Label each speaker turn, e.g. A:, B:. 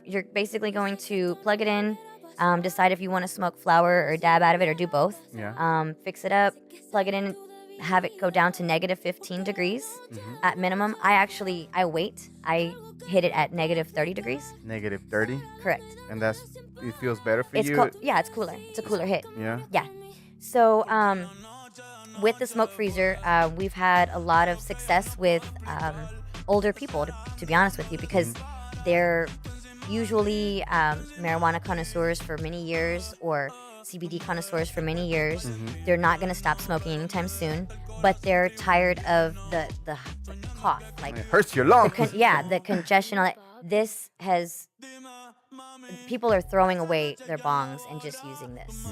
A: You're basically going to plug it in, decide if you want to smoke flower or dab out of it or do both.
B: Yeah.
A: Fix it up, plug it in, have it go down to negative 15 degrees
B: Hmm.
A: at minimum. I wait. I hit it at negative 30 degrees.
B: Negative 30,
A: Correct.
B: and it feels better for
A: It's
B: you.
A: cool. Yeah, it's cooler. It's a cooler hit.
B: Yeah.
A: Yeah. So, with the smoke freezer, we've had a lot of success with older people, to be honest with you, because they're usually marijuana connoisseurs for many years or CBD connoisseurs for many years. They're not going to stop smoking anytime soon, but they're tired of the cough, like
B: It hurts your lungs.
A: the congestion. Like, this has people are throwing away their bongs and just using this.